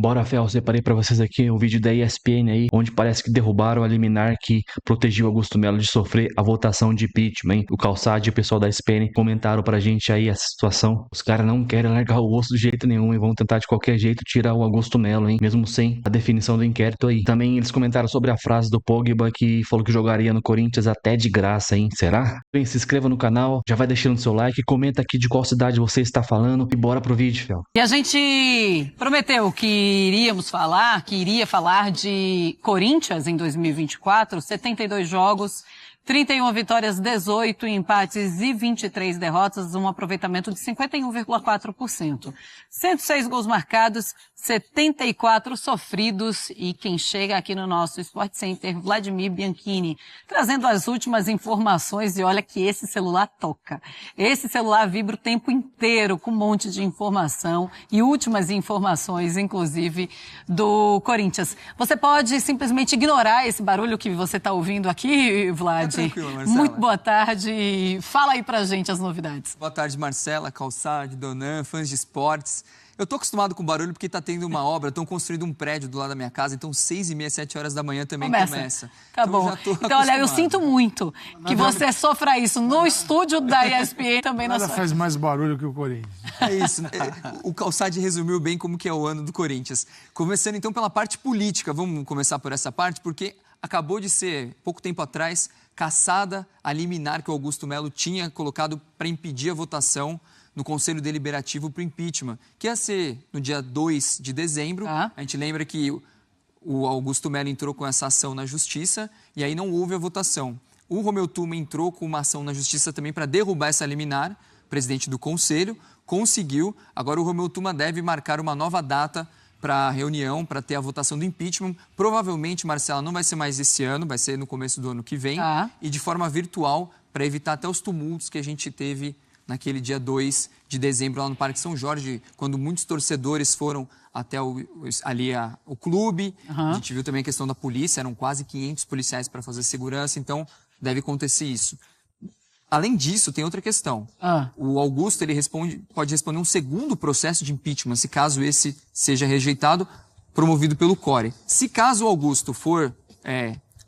Bora, Fel, separei pra vocês aqui um vídeo da ESPN aí, onde parece que derrubaram a liminar que protegiu Augusto Melo de sofrer a votação de impeachment, hein? O Calçade e o pessoal da ESPN comentaram pra gente aí essa situação. Os caras não querem largar o osso de jeito nenhum e vão tentar de qualquer jeito tirar o Augusto Melo, hein? Mesmo sem a definição do inquérito aí. Também eles comentaram sobre a frase do Pogba que falou que jogaria no Corinthians até de graça, hein? Será? Bem, se inscreva no canal, já vai deixando seu like, comenta aqui de qual cidade você está falando e bora pro vídeo, Fel. E a gente prometeu que iria falar de Corinthians em 2024, 72 jogos, 31 vitórias, 18 empates e 23 derrotas, um aproveitamento de 51,4%. 106 gols marcados, 74 sofridos e quem chega aqui no nosso Sport Center, Vladimir Bianchini, trazendo as últimas informações e olha que esse celular toca. Esse celular vibra o tempo inteiro com um monte de informação e últimas informações, inclusive, do Corinthians. Você pode simplesmente ignorar esse barulho que você está ouvindo aqui, Vlad? Tranquilo, Marcela. Muito boa tarde. Fala aí pra gente as novidades. Boa tarde, Marcela, Calçade, Donan, fãs de esportes. Eu tô acostumado com barulho porque tá tendo uma obra, estão construindo um prédio do lado da minha casa, então 6h30, 7 horas da manhã também começa. Tá então, bom. Então, olha, eu sinto muito que você sofra isso no estúdio da ESPN também na Nada sua... faz mais barulho que o Corinthians. É isso. O Calçade resumiu bem como que é o ano do Corinthians. Começando então pela parte política, vamos começar por essa parte, porque acabou de ser, pouco tempo atrás, cassada a liminar que o Augusto Melo tinha colocado para impedir a votação no Conselho Deliberativo para o impeachment, que ia ser no dia 2 de dezembro. A gente lembra que o Augusto Melo entrou com essa ação na Justiça e aí não houve a votação. O Romeu Tuma entrou com uma ação na Justiça também para derrubar essa liminar, presidente do Conselho, conseguiu. Agora o Romeu Tuma deve marcar uma nova data para a reunião, para ter a votação do impeachment. Provavelmente, Marcela, não vai ser mais esse ano, vai ser no começo do ano que vem, e de forma virtual, para evitar até os tumultos que a gente teve naquele dia 2 de dezembro lá no Parque São Jorge, quando muitos torcedores foram até o clube. A gente viu também a questão da polícia, eram quase 500 policiais para fazer segurança, então deve acontecer isso. Além disso, tem outra questão. O Augusto ele pode responder um segundo processo de impeachment, se caso esse seja rejeitado, promovido pelo CORE. Se caso o Augusto for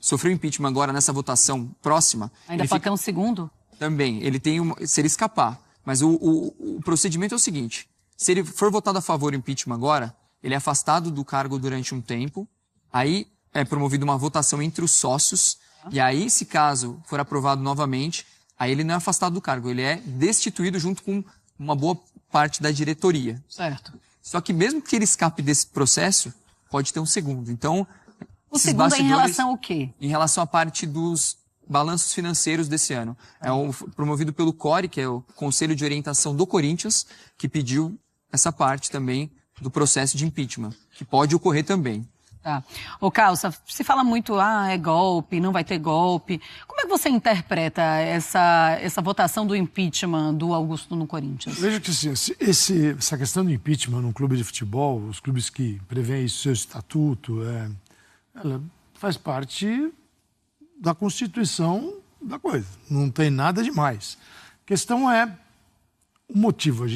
sofrer impeachment agora nessa votação próxima... Ainda pode ter um segundo? Também. Ele tem se ele escapar. Mas o procedimento é o seguinte. Se ele for votado a favor do impeachment agora, ele é afastado do cargo durante um tempo, aí é promovida uma votação entre os sócios, e aí, se caso for aprovado novamente, aí ele não é afastado do cargo, ele é destituído junto com uma boa parte da diretoria. Certo. Só que mesmo que ele escape desse processo, pode ter um segundo. Então, o segundo é em relação ao quê? Em relação à parte dos balanços financeiros desse ano. É promovido pelo CORE, que é o Conselho de Orientação do Corinthians, que pediu essa parte também do processo de impeachment, que pode ocorrer também. Tá. Ô, Calça, se fala muito, é golpe, não vai ter golpe. Como é que você interpreta essa votação do impeachment do Augusto no Corinthians? Veja que assim, essa questão do impeachment num clube de futebol, os clubes que prevêem isso, seu estatuto, ela faz parte da Constituição da coisa. Não tem nada demais. A questão é o motivo.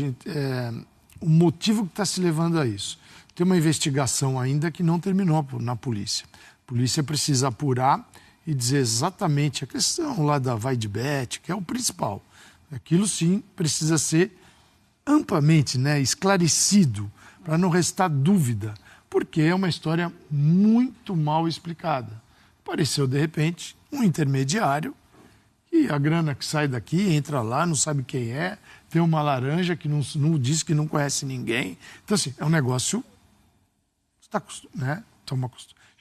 O motivo que está se levando a isso. Tem uma investigação ainda que não terminou na polícia. A polícia precisa apurar e dizer exatamente a questão lá da vai de bet, que é o principal. Aquilo sim precisa ser amplamente esclarecido, para não restar dúvida, porque é uma história muito mal explicada. Apareceu, de repente, um intermediário e a grana que sai daqui, entra lá, não sabe quem é, tem uma laranja que não diz que não conhece ninguém. Então, assim, é um negócio... A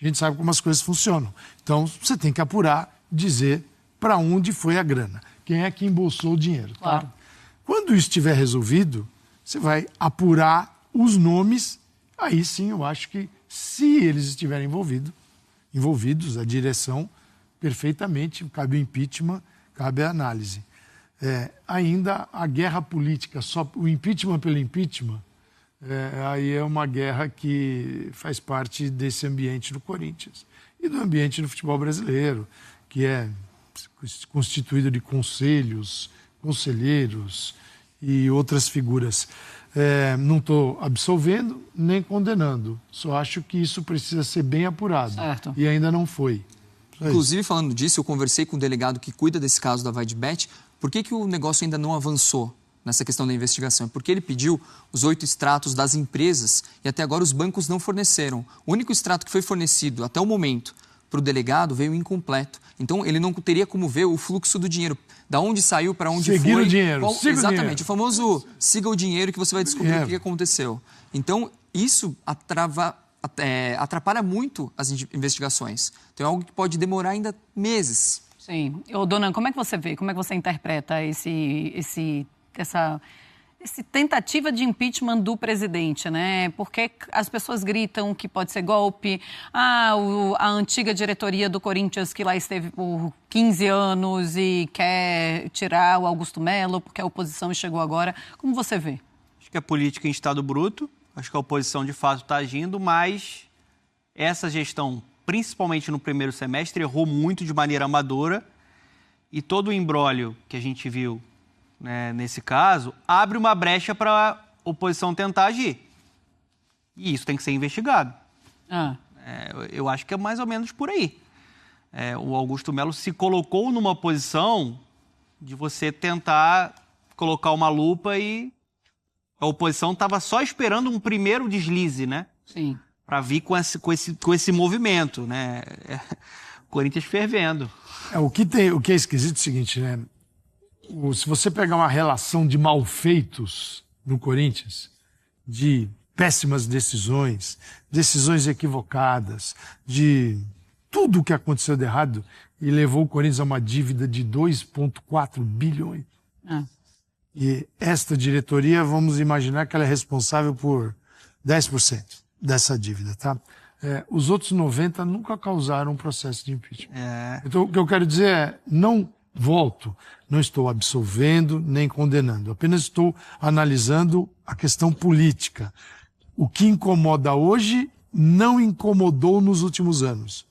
gente sabe como as coisas funcionam. Então, você tem que apurar, dizer para onde foi a grana. Quem é que embolsou o dinheiro. Tá? Claro. Quando isso estiver resolvido, você vai apurar os nomes. Aí sim, eu acho que se eles estiverem envolvidos, a direção, perfeitamente, cabe o impeachment, cabe a análise. Ainda a guerra política, só o impeachment pelo impeachment, aí é uma guerra que faz parte desse ambiente do Corinthians e do ambiente do futebol brasileiro, que é constituído de conselhos, conselheiros e outras figuras. Não estou absolvendo nem condenando. Só acho que isso precisa ser bem apurado. Certo. E ainda não foi. Inclusive, falando disso, eu conversei com o delegado que cuida desse caso da VaidBet. Por que o negócio ainda não avançou nessa questão da investigação? Porque ele pediu os 8 extratos das empresas e até agora os bancos não forneceram. O único extrato que foi fornecido até o momento para o delegado veio incompleto. Então, ele não teria como ver o fluxo do dinheiro. Da onde saiu, para onde foi. Seguir o dinheiro. Exatamente. O famoso siga o dinheiro que você vai descobrir o que aconteceu. Então, isso atrapalha muito as investigações. Então, é algo que pode demorar ainda meses. Sim. Dona, como é que você vê, como é que você interpreta essa tentativa de impeachment do presidente, né? Porque as pessoas gritam que pode ser golpe. A antiga diretoria do Corinthians, que lá esteve por 15 anos e quer tirar o Augusto Melo porque a oposição chegou agora. Como você vê? Acho que é política em estado bruto. Acho que a oposição, de fato, está agindo, mas essa gestão, principalmente no primeiro semestre, errou muito de maneira amadora e todo o imbróglio que a gente viu, né, nesse caso, abre uma brecha para a oposição tentar agir. E isso tem que ser investigado. Eu acho que é mais ou menos por aí. O Augusto Melo se colocou numa posição de você tentar colocar uma lupa e a oposição estava só esperando um primeiro deslize, né? Sim. Para vir com esse movimento, né? Corinthians fervendo. O que é esquisito é o seguinte, né? Se você pegar uma relação de malfeitos no Corinthians, de péssimas decisões, decisões equivocadas, de tudo o que aconteceu de errado e levou o Corinthians a uma dívida de 2,4 bilhões. E esta diretoria, vamos imaginar que ela é responsável por 10% dessa dívida, tá? Os outros 90% nunca causaram um processo de impeachment. Então, o que eu quero dizer é, não estou absolvendo nem condenando, apenas estou analisando a questão política. O que incomoda hoje não incomodou nos últimos anos.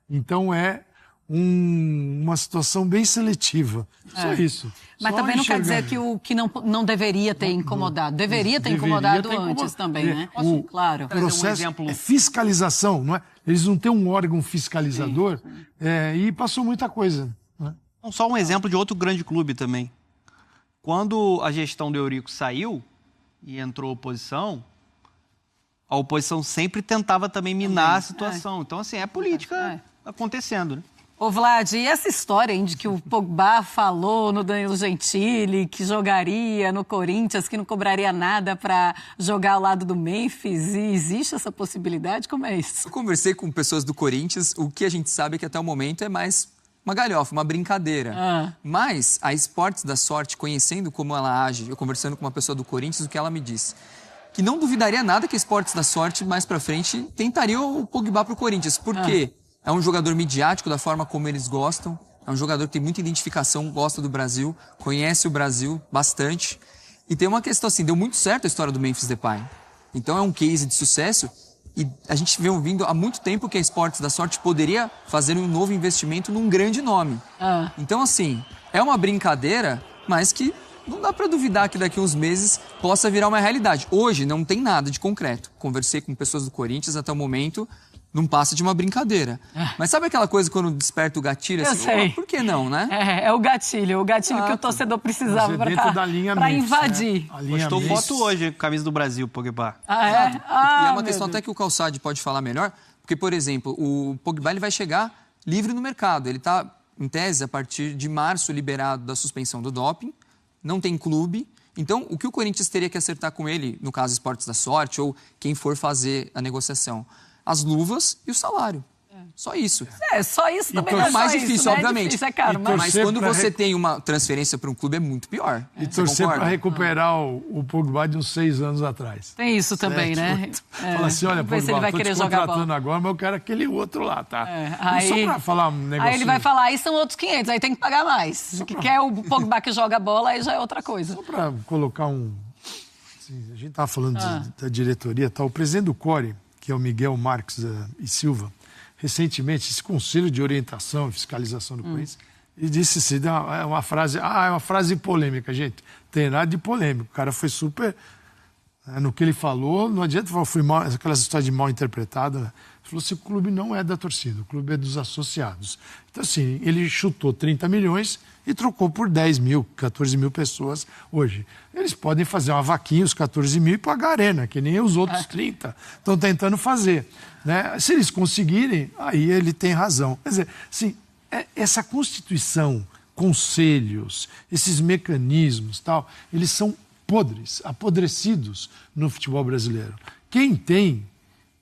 Então é uma situação bem seletiva. Só isso. Mas Só também não quer enxergar. dizer que o que não deveria ter incomodado. Deveria ter incomodado antes também, né? Claro. O processo é fiscalização, não é? Eles não têm um órgão fiscalizador e passou muita coisa. Né? Só um exemplo de outro grande clube também. Quando a gestão do Eurico saiu e entrou a oposição sempre tentava também minar a situação. Então, assim, é política acontecendo, né? Ô, Vlad, e essa história de que o Pogba falou no Danilo Gentili que jogaria no Corinthians, que não cobraria nada para jogar ao lado do Memphis, e existe essa possibilidade? Como é isso? Eu conversei com pessoas do Corinthians, o que a gente sabe é que até o momento é mais uma galhofa, uma brincadeira. Mas a Esportes da Sorte, conhecendo como ela age, eu conversando com uma pessoa do Corinthians, o que ela me disse? Que não duvidaria nada que a Esportes da Sorte, mais pra frente, tentaria o Pogba pro Corinthians. Por quê? É um jogador midiático da forma como eles gostam. É um jogador que tem muita identificação, gosta do Brasil, conhece o Brasil bastante. E tem uma questão assim, deu muito certo a história do Memphis Depay. Então é um case de sucesso e a gente vem ouvindo há muito tempo que a Esportes da Sorte poderia fazer um novo investimento num grande nome. Então assim, é uma brincadeira, mas que não dá para duvidar que daqui a uns meses possa virar uma realidade. Hoje não tem nada de concreto. Conversei com pessoas do Corinthians até o momento, não passa de uma brincadeira. Mas sabe aquela coisa quando desperta o gatilho? Eu Assim, sei. Por que não, né? É o gatilho que o torcedor precisava para invadir. Postou foto hoje, camisa do Brasil, Pogba. E é uma questão até que o Calçade pode falar melhor, porque, por exemplo, o Pogba ele vai chegar livre no mercado. Ele está, em tese, a partir de março, liberado da suspensão do doping, não tem clube. Então, o que o Corinthians teria que acertar com ele, no caso Esportes da Sorte, ou quem for fazer a negociação? As luvas e o salário. Só isso. Só isso também não é mais difícil, isso, né? obviamente. É difícil, é caro, mas quando você tem uma transferência para um clube é muito pior. E torcer para recuperar o Pogba de uns 6 anos atrás. Tem isso também, né? Fala assim, olha, Vamos ver se ele Pogba, vai estou querer te jogar contratando bola. agora, mas eu quero aquele outro lá, tá? Só para falar um negocinho. Aí ele vai falar, aí são outros 500, aí tem que pagar mais. O que quer o Pogba que joga bola, aí já é outra coisa. Só para colocar assim, a gente estava falando da diretoria, tá? O presidente do CORE, que é o Miguel Marques e Silva, recentemente, esse Conselho de Orientação e Fiscalização do Corinthians, ele disse assim, é uma frase polêmica, gente. Tem nada de polêmico. O cara foi super No que ele falou, não adianta falar, fui mal, aquelas histórias de mal interpretada. Ele falou assim, o clube não é da torcida, o clube é dos associados. Então, assim, ele chutou 30 milhões e trocou por 10 mil, 14 mil pessoas hoje. Eles podem fazer uma vaquinha, os 14 mil, e pagar a arena, que nem os outros 30 estão tentando fazer. Né? Se eles conseguirem, aí ele tem razão. Quer dizer, assim, essa Constituição, conselhos, esses mecanismos, tal, eles são podres, apodrecidos no futebol brasileiro. Quem tem,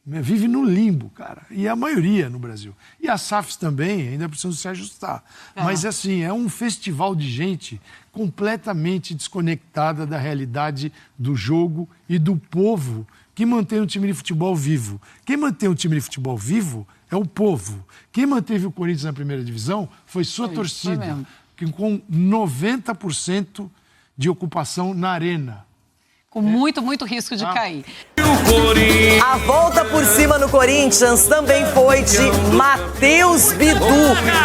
vive no limbo, cara. E a maioria no Brasil. E as SAFs também ainda precisam se ajustar. Mas, assim, é um festival de gente completamente desconectada da realidade do jogo e do povo que mantém o time de futebol vivo. Quem mantém o time de futebol vivo é o povo. Quem manteve o Corinthians na primeira divisão foi sua torcida, que com 90% de ocupação na arena. Com muito risco de cair. A volta por cima no Corinthians também foi de Matheus Bidu,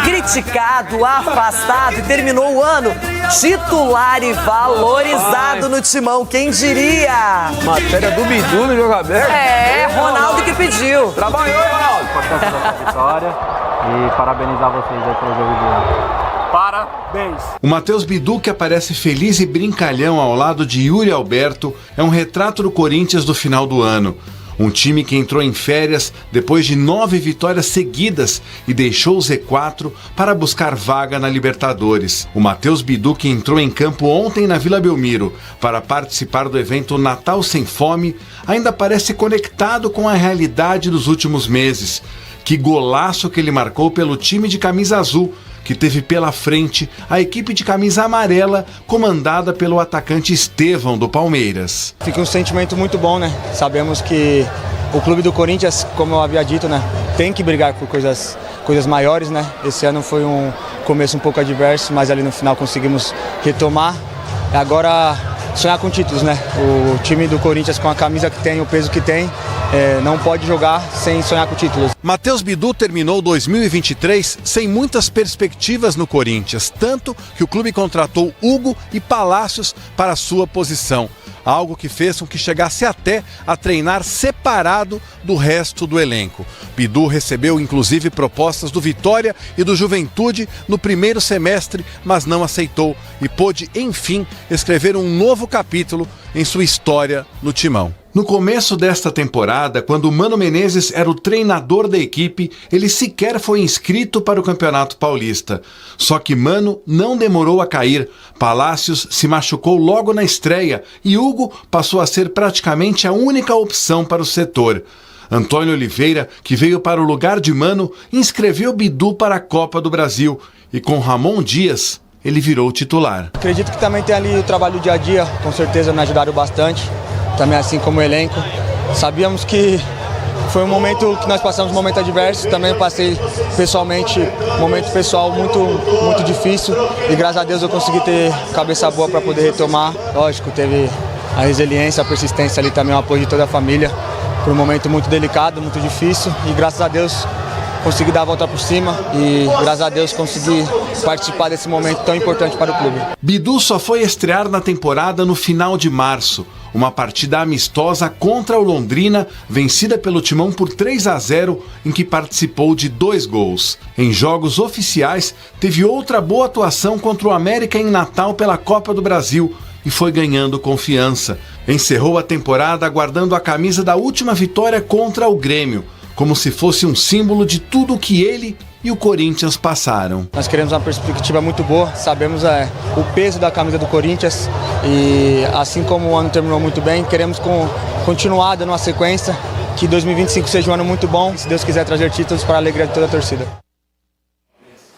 criticado, afastado e terminou o ano titular e valorizado no Timão. Quem diria? Matéria do Bidu no jogo aberto. Ronaldo que pediu. Trabalhou, Ronaldo. Importante dessa vitória e parabenizar vocês aí pelo jogo de hoje. Parabéns. O Matheus Bidu, que aparece feliz e brincalhão ao lado de Yuri Alberto, é um retrato do Corinthians do final do ano. Um time que entrou em férias depois de 9 vitórias seguidas e deixou o Z4 para buscar vaga na Libertadores. O Matheus Bidu, que entrou em campo ontem na Vila Belmiro para participar do evento Natal Sem Fome, ainda parece conectado com a realidade dos últimos meses. Que golaço que ele marcou pelo time de camisa azul, que teve pela frente a equipe de camisa amarela, comandada pelo atacante Estevão, do Palmeiras. Fica um sentimento muito bom, né? Sabemos que o clube do Corinthians, como eu havia dito, né, tem que brigar por coisas maiores, né? Esse ano foi um começo um pouco adverso, mas ali no final conseguimos retomar. Agora, sonhar com títulos, né? O time do Corinthians, com a camisa que tem, o peso que tem, não pode jogar sem sonhar com títulos. Matheus Bidu terminou 2023 sem muitas perspectivas no Corinthians, tanto que o clube contratou Hugo e Palácios para sua posição. Algo que fez com que chegasse até a treinar separado do resto do elenco. Bidu recebeu inclusive propostas do Vitória e do Juventude no primeiro semestre, mas não aceitou e pôde, enfim, escrever um novo capítulo em sua história no Timão. No começo desta temporada, quando o Mano Menezes era o treinador da equipe, ele sequer foi inscrito para o Campeonato Paulista. Só que Mano não demorou a cair. Palácios se machucou logo na estreia e Hugo passou a ser praticamente a única opção para o setor. Antônio Oliveira, que veio para o lugar de Mano, inscreveu Bidu para a Copa do Brasil e com Ramon Dias ele virou titular. Acredito que também tem ali o trabalho do dia a dia, com certeza me ajudaram bastante. Também assim como o elenco. Sabíamos que foi um momento que nós passamos um momento adverso, também eu passei pessoalmente um momento pessoal muito difícil e graças a Deus eu consegui ter cabeça boa para poder retomar. Lógico, teve a resiliência, a persistência ali também, o apoio de toda a família. Foi um momento muito delicado, muito difícil e graças a Deus consegui dar a volta por cima e graças a Deus consegui participar desse momento tão importante para o clube. Bidu só foi estrear na temporada no final de março. Uma partida amistosa contra o Londrina, vencida pelo Timão por 3-0, em que participou de 2 gols. Em jogos oficiais, teve outra boa atuação contra o América em Natal pela Copa do Brasil e foi ganhando confiança. Encerrou a temporada guardando a camisa da última vitória contra o Grêmio, como se fosse um símbolo de tudo o que ele e o Corinthians passaram. Nós queremos uma perspectiva muito boa, sabemos o peso da camisa do Corinthians e assim como o ano terminou muito bem, queremos continuar dando uma sequência, que 2025 seja um ano muito bom, se Deus quiser trazer títulos para a alegria de toda a torcida.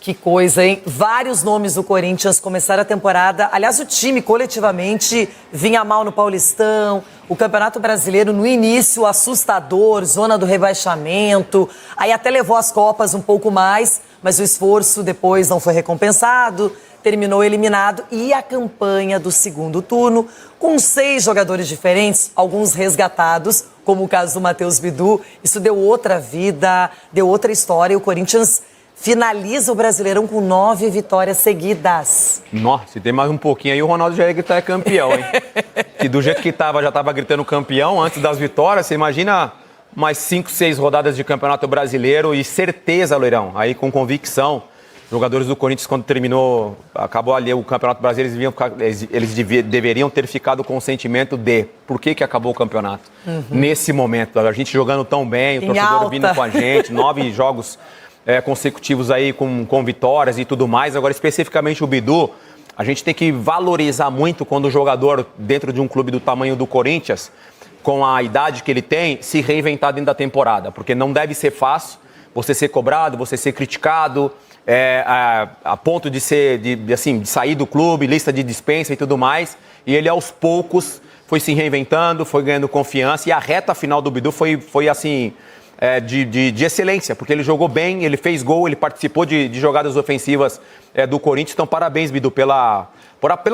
Que coisa, hein? Vários nomes do Corinthians começaram a temporada. Aliás, o time coletivamente vinha mal no Paulistão. O Campeonato Brasileiro no início assustador, zona do rebaixamento. Aí até levou as Copas um pouco mais, mas o esforço depois não foi recompensado. Terminou eliminado. E a campanha do segundo turno, com 6 jogadores diferentes, alguns resgatados, como o caso do Matheus Bidu. Isso deu outra vida, deu outra história. E o Corinthians finaliza o Brasileirão com 9 vitórias seguidas. Nossa, se tem mais um pouquinho aí, o Ronaldo já ia gritar campeão, hein? Que do jeito que já tava gritando campeão antes das vitórias. Você imagina mais 5, 6 rodadas de Campeonato Brasileiro e certeza, Loirão, aí com convicção. Jogadores do Corinthians, quando acabou ali o Campeonato Brasileiro, eles deveriam ter ficado com o sentimento de por que acabou o campeonato. Nesse momento, a gente jogando tão bem, o torcedor vindo com a gente, 9 jogos consecutivos aí com vitórias e tudo mais. Agora, especificamente o Bidu, a gente tem que valorizar muito quando o jogador, dentro de um clube do tamanho do Corinthians, com a idade que ele tem, se reinventar dentro da temporada, porque não deve ser fácil você ser cobrado, você ser criticado, a ponto de sair do clube, lista de dispensa e tudo mais. E ele, aos poucos, foi se reinventando, foi ganhando confiança. E a reta final do Bidu foi assim, de excelência, porque ele jogou bem, ele fez gol, ele participou de jogadas ofensivas do Corinthians. Então, parabéns, Bidu, pela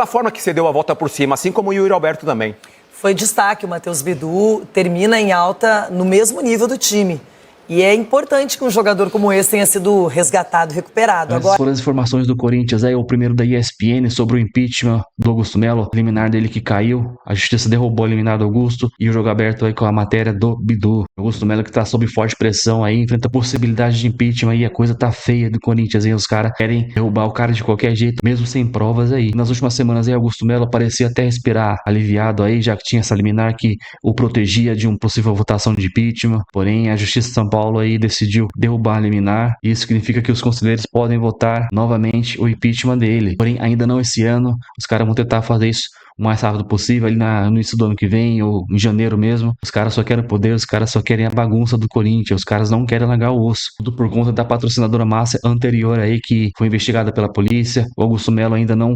forma que você deu a volta por cima, assim como o Yuri Alberto também. Foi destaque, o Matheus Bidu termina em alta no mesmo nível do time. E é importante que um jogador como esse tenha sido resgatado, recuperado. Essas foram as informações do Corinthians. Aí o primeiro da ESPN sobre o impeachment do Augusto Melo, liminar dele que caiu. A justiça derrubou o liminar do Augusto e o jogo aberto aí com a matéria do Bidu. Augusto Melo que tá sob forte pressão aí, enfrenta a possibilidade de impeachment aí. A coisa tá feia do Corinthians aí. Os caras querem derrubar o cara de qualquer jeito, mesmo sem provas aí. Nas últimas semanas aí, Augusto Melo parecia até respirar aliviado aí, já que tinha essa liminar que o protegia de uma possível votação de impeachment. Porém, a Justiça de São Paulo aí decidiu derrubar a liminar. Isso significa que os conselheiros podem votar novamente o impeachment dele. Porém, ainda não esse ano. Os caras vão tentar fazer isso o mais rápido possível, ali no início do ano que vem, ou em janeiro mesmo. Os caras só querem poder, os caras só querem a bagunça do Corinthians, os caras não querem largar o osso. Tudo por conta da patrocinadora Márcia anterior aí, que foi investigada pela polícia. O Augusto Melo ainda não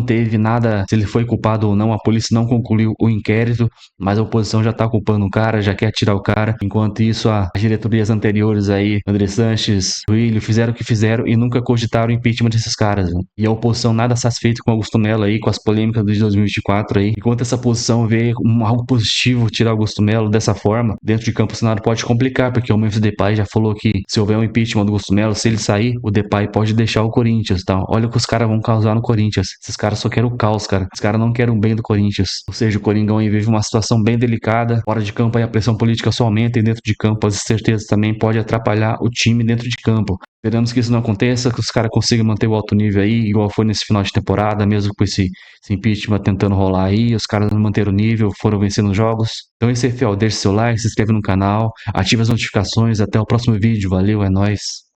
teve nada, se ele foi culpado ou não, a polícia não concluiu o inquérito, mas a oposição já tá culpando o cara, já quer tirar o cara. Enquanto isso, as diretorias anteriores aí, André Sanches, Willian, fizeram o que fizeram e nunca cogitaram o impeachment desses caras, né? E a oposição nada satisfeita com o Augusto Melo aí, com as polêmicas de 2024 aí. Enquanto essa posição vê algo positivo tirar Augusto Melo dessa forma, dentro de campo o cenário pode complicar, porque o Memphis Depay já falou que se houver um impeachment do Augusto Melo, se ele sair, o Depay pode deixar o Corinthians, tá? Olha o que os caras vão causar no Corinthians. Esses caras só querem o caos, cara. Os caras não querem o bem do Corinthians. Ou seja, o Coringão aí vive uma situação bem delicada. Fora de campo aí a pressão política só aumenta e dentro de campo as incertezas também pode atrapalhar o time dentro de campo. Esperamos que isso não aconteça, que os caras consigam manter o alto nível aí, igual foi nesse final de temporada, mesmo com esse impeachment tentando rolar aí, os caras não manteram o nível, foram vencendo os jogos. Então esse é fiel, deixa seu like, se inscreve no canal, ativa as notificações, até o próximo vídeo, valeu, é nóis.